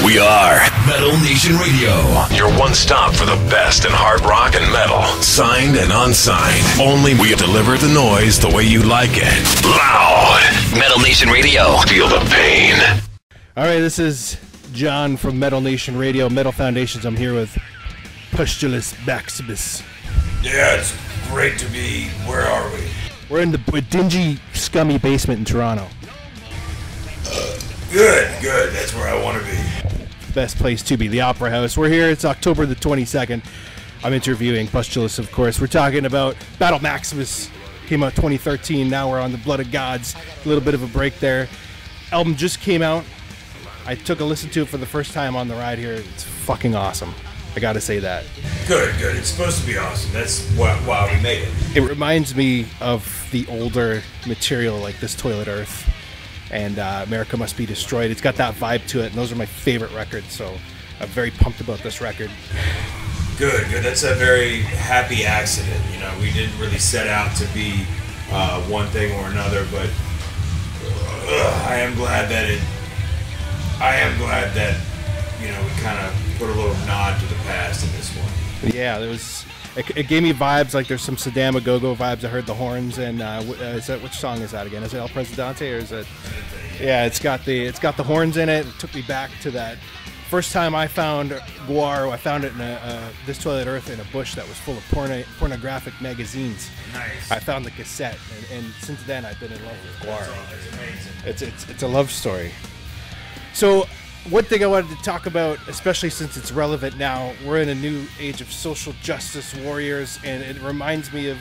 We are Metal Nation Radio, your one stop for the best in hard rock and metal. Signed and unsigned. Only we deliver the noise the way you like it. Loud. Metal Nation Radio. Feel the pain. All right, this is John from Metal Nation Radio, Metal Foundations. I'm here with Pustulus Maximus. Yeah, it's great to be. Where are we? We're in the dingy, scummy basement in Toronto. Good. That's where I want to be. Best place to be, the Opera House. We're here. It's October the 22nd. I'm interviewing Pustulus, of course. We're talking about Battle Maximus. Came out 2013. Now we're on the Blood of Gods. A little bit of a break there. Album just came out. I took a listen to it for the first time on the ride here. It's fucking awesome. I gotta say that. Good. It's supposed to be awesome. That's why we made it. It reminds me of the older material like This Toilet Earth and America Must Be Destroyed. It's got that vibe to it, and those are my favorite records, so I'm very pumped about this record. Good. That's a very happy accident. You know, we didn't really set out to be one thing or another, but I am glad that you know, we kind of put a little nod to the past in this one. Yeah, it gave me vibes like there's some Saddam Go-Go vibes. I heard the horns, and which song is that again? Is it El Presidente or is it? Yeah, it's got the horns in it. It took me back to that first time I found GWAR. I found it in This Toilet Earth in a bush that was full of pornographic magazines. Nice. I found the cassette, and since then I've been in love with GWAR. That's amazing. It's a love story. So, one thing I wanted to talk about, especially since it's relevant now, we're in a new age of social justice warriors, and it reminds me of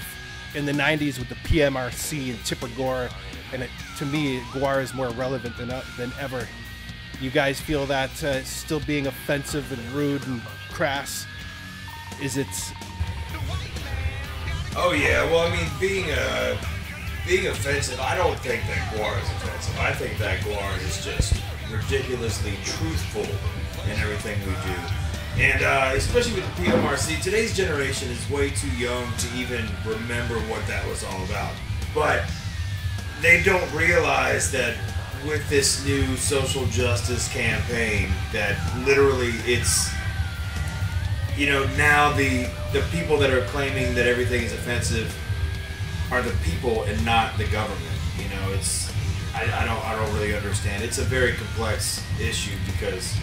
in the 90s with the PMRC and Tipper Gore, and to me, GWAR is more relevant than ever. You guys feel that still being offensive and rude and crass? Is it? Oh yeah, well I mean, being offensive, I don't think that GWAR is offensive. I think that GWAR is just ridiculously truthful in everything we do. And especially with the PMRC, today's generation is way too young to even remember what that was all about. But they don't realize that with this new social justice campaign, that literally it's, you know, now the people that are claiming that everything is offensive are the people and not the government. You know, it's I don't really understand. It's a very complex issue because,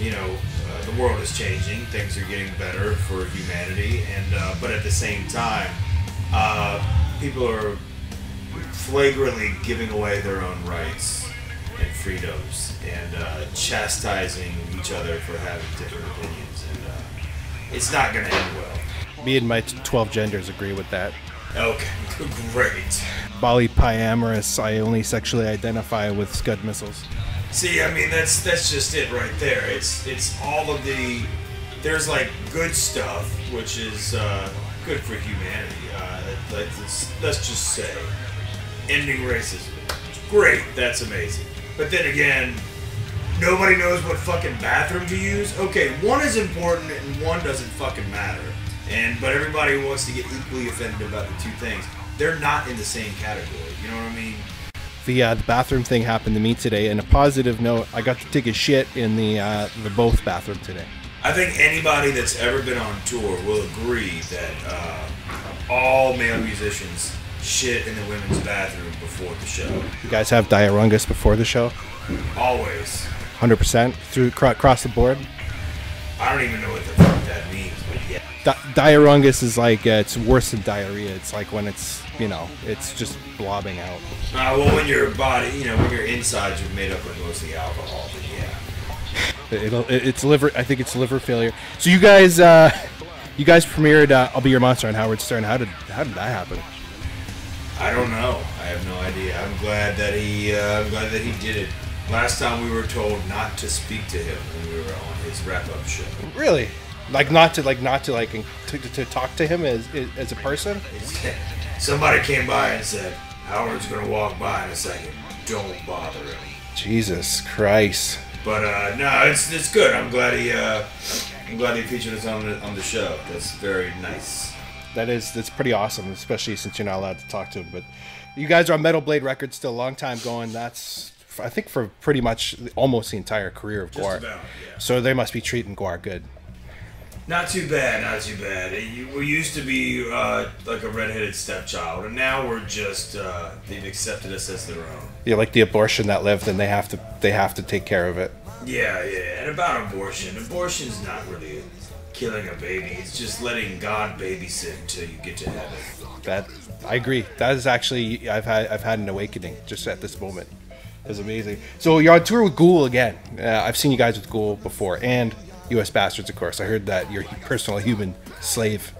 you know, the world is changing. Things are getting better for humanity, and but at the same time, people are flagrantly giving away their own rights and freedoms and chastising each other for having different opinions, and it's not going to end well. Me and my 12 genders agree with that. Okay, great. Polyamorous, I only sexually identify with Scud missiles. See, I mean, that's just it right there. It's all of there's like good stuff, which is good for humanity. Let's just say, ending racism. Great, that's amazing. But then again, nobody knows what fucking bathroom to use. Okay, one is important and one doesn't fucking matter. But everybody wants to get equally offended about the two things. They're not in the same category. You know what I mean? The bathroom thing happened to me today. And a positive note, I got to take a shit in the both bathroom today. I think anybody that's ever been on tour will agree that all male musicians shit in the women's bathroom before the show. You guys have diarrhea before the show? Always. 100% across the board? I don't even know what the fuck that means, but yeah. Diarrhea is like, it's worse than diarrhea. It's like when it's, you know, it's just blobbing out. Well, when your body, you know, when your insides are made up of mostly alcohol, then yeah. It's liver. I think it's liver failure. So you guys premiered "I'll Be Your Monster" on Howard Stern. How did that happen? I don't know. I have no idea. I'm glad that he did it. Last time we were told not to speak to him when we were on his wrap-up show. Really? Not to talk to him as a person? Somebody came by and said, "Howard's gonna walk by in a second. Don't bother him." Jesus Christ. But no, it's good. I'm glad he featured us on the show. That's very nice. That's pretty awesome, especially since you're not allowed to talk to him. But you guys are on Metal Blade Records still, a long time going. That's I think for pretty much almost the entire career of GWAR. Just about, yeah. So they must be treating GWAR good. Not too bad, not too bad. We used to be like a redheaded stepchild, and now we're just they've accepted us as their own. Yeah, like the abortion that lived, and they have to take care of it. Yeah. And about abortion's not really killing a baby. It's just letting God babysit until you get to heaven. That I agree. That is actually I've had an awakening just at this moment. It's amazing. So you're on tour with Ghoul again. I've seen you guys with Ghoul before, and U.S. Bastards, of course. I heard that your personal human slave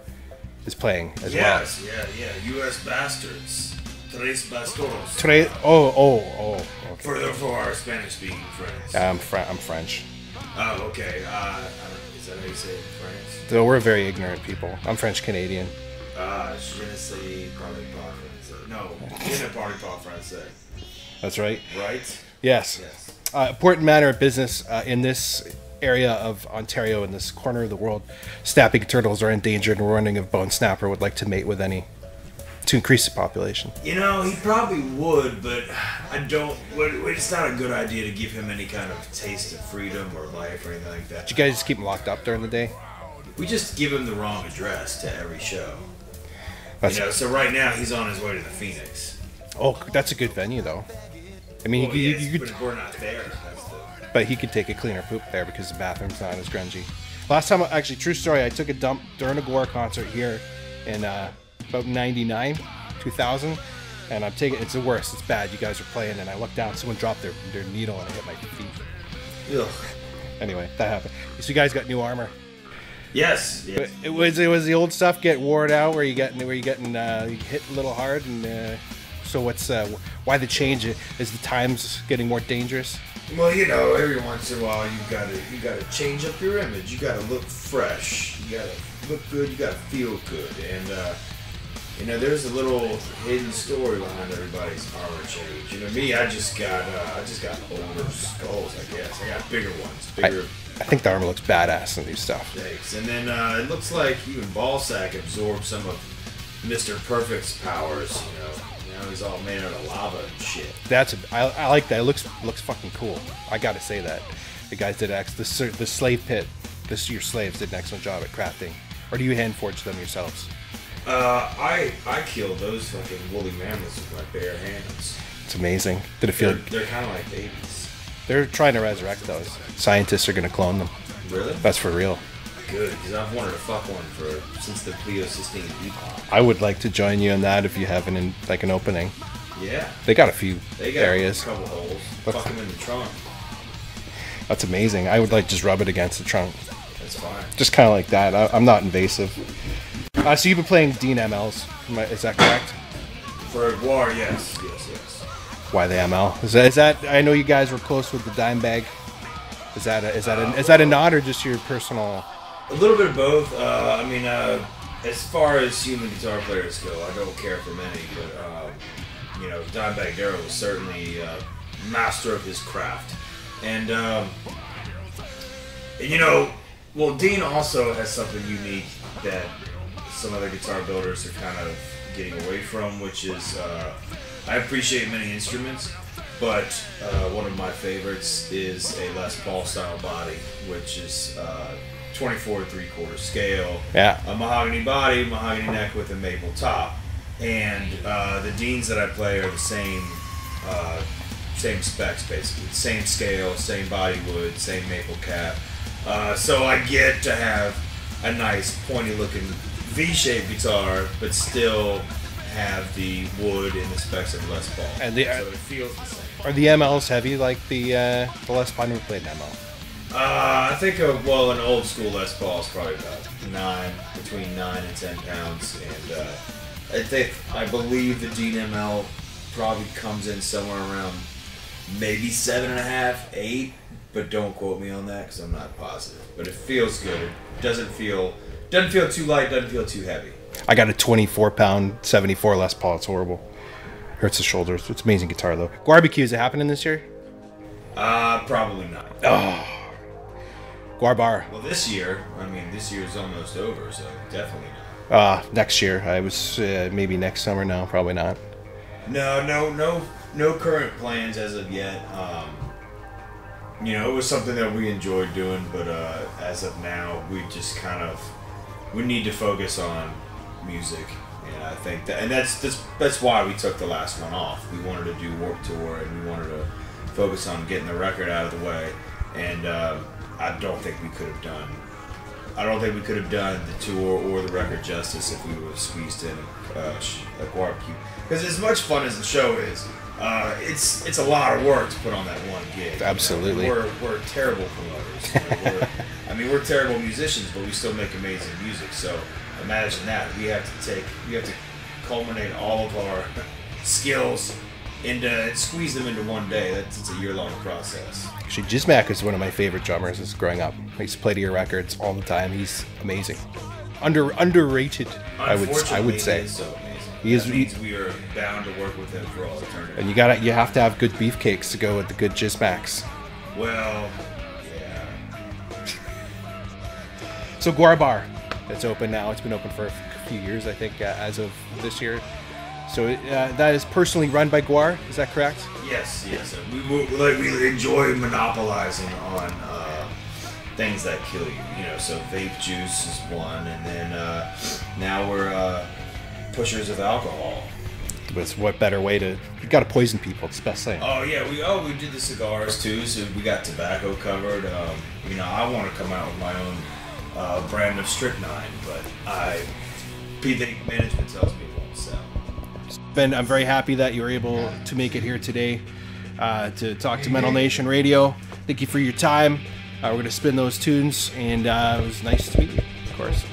is playing as well. Yes, yeah. U.S. Bastards. Tres Bastardos. Okay. For our Spanish-speaking friends. I'm French. Oh, okay. Is that how you say it in France? So we're very ignorant people. I'm French-Canadian. Je ne sais parler pas français. No, je ne parle pas français. That's right. Right? Yes. Important matter of business in this area of Ontario, in this corner of the world. Snapping turtles are endangered, and we're wondering if Bone Snapper would like to mate with any to increase the population. You know, he probably would, but I don't. It's not a good idea to give him any kind of taste of freedom or life or anything like that. Did you guys just keep him locked up during the day? We just give him the wrong address to every show. That's, so right now he's on his way to the Phoenix. Oh, that's a good venue, though. I mean, you could, but we're not there. But he could take a cleaner poop there because the bathroom's not as grungy. Last time, actually, true story, I took a dump during a GWAR concert here in about 99, 2000, and it's the worst. It's bad. You guys are playing, and I looked down, someone dropped their needle, and it hit my feet. Ugh. Anyway, that happened. So you guys got new armor. Yes. It was the old stuff get worn out where you hit a little hard, and so why the change? Is the times getting more dangerous? Well, every once in a while you gotta change up your image. You gotta look fresh. You gotta look good. You gotta feel good. And there's a little hidden story behind everybody's armor change. Me, I just got older skulls. I guess I got bigger ones. I think the armor looks badass in new stuff. Thanks. And then it looks like even Ballsack absorbed some of Mr. Perfect's powers. He's all made out of lava and shit. I like that. It looks fucking cool. I gotta say that. The guys did the slave pit. Your slaves did an excellent job at crafting. Or do you hand forge them yourselves? I killed those fucking woolly mammoths with my bare hands. It's amazing. Did it feel? They're kind of like babies. They're trying to resurrect those. Scientists are gonna clone them. Really? That's for real. Good, because I've wanted to fuck one since the Pleistocene epoch. I would like to join you in that if you have an opening. Yeah. They got a few areas. A couple holes. Fuck them in the trunk. That's amazing. I would like just rub it against the trunk. That's fine. Just kind of like that. I'm not invasive. So you've been playing Dean MLs, is that correct? For GWAR, yes. Why the ML? Is that? I know you guys were close with the Dimebag. Is that a nod or just your personal? A little bit of both. As far as human guitar players go, I don't care for many, but Dimebag Darrell was certainly master of his craft, and Dean also has something unique that some other guitar builders are kind of getting away from, which is I appreciate many instruments, but one of my favorites is a Les Paul style body, which is 24 3/4 scale, a mahogany body, mahogany neck with a maple top, and the Deans that I play are the same specs basically, same scale, same body wood, same maple cap, so I get to have a nice pointy looking V-shaped guitar, but still have the wood and the specs of Les Paul, and so it feels the same. Are the MLs heavy like the Les Paul? I never played an ML. I think an old school Les Paul is probably about between 9 and 10 pounds, and I believe the Dean ML probably comes in somewhere around maybe 7.5, 8, but don't quote me on that because I'm not positive. But it feels good. It doesn't feel too light, doesn't feel too heavy. I got a 24-pound 74 Les Paul. It's horrible. Hurts the shoulders. It's amazing guitar though. Barbecue, is it happening this year? Probably not. Oh. GWAR Bar. Well, this year's almost over, so definitely not. Next year. I was maybe next summer. No, probably not. No no current plans as of yet. You know, it was something that we enjoyed doing, but as of now, we need to focus on music, and I think that's why we took the last one off. We wanted to do Warped Tour, and we wanted to focus on getting the record out of the way, and I don't think we could have done the tour or the record justice if we would have squeezed in a GWAR cube. Because as much fun as the show is, it's a lot of work to put on that one gig. Absolutely. You know? We're terrible promoters. We're terrible musicians, but we still make amazing music. So imagine that. We have to culminate all of our skills and squeeze them into one day. It's a year-long process. Actually, Jizmac is one of my favorite drummers as growing up. I used to play to your records all the time. He's amazing. Underrated, I would say. He is so amazing. That means we are bound to work with him for all eternity. And you have to have good beefcakes to go with the good Jizmacs. Well, yeah. So GWAR Bar, it's open now. It's been open for a few years, I think, as of this year. So that is personally run by GWAR, is that correct? Yes. We enjoy monopolizing on things that kill you. You know, so vape juice is one, and then now we're pushers of alcohol. But what better way to... You got to poison people, it's the best thing. Oh yeah, we did the cigars too, so we got tobacco covered. You know, I want to come out with my own brand of strychnine, but the management tells me it won't sell. Ben, I'm very happy that you were able to make it here today to talk to Metal Nation Radio. Thank you for your time. We're going to spin those tunes, and it was nice to meet you, of course.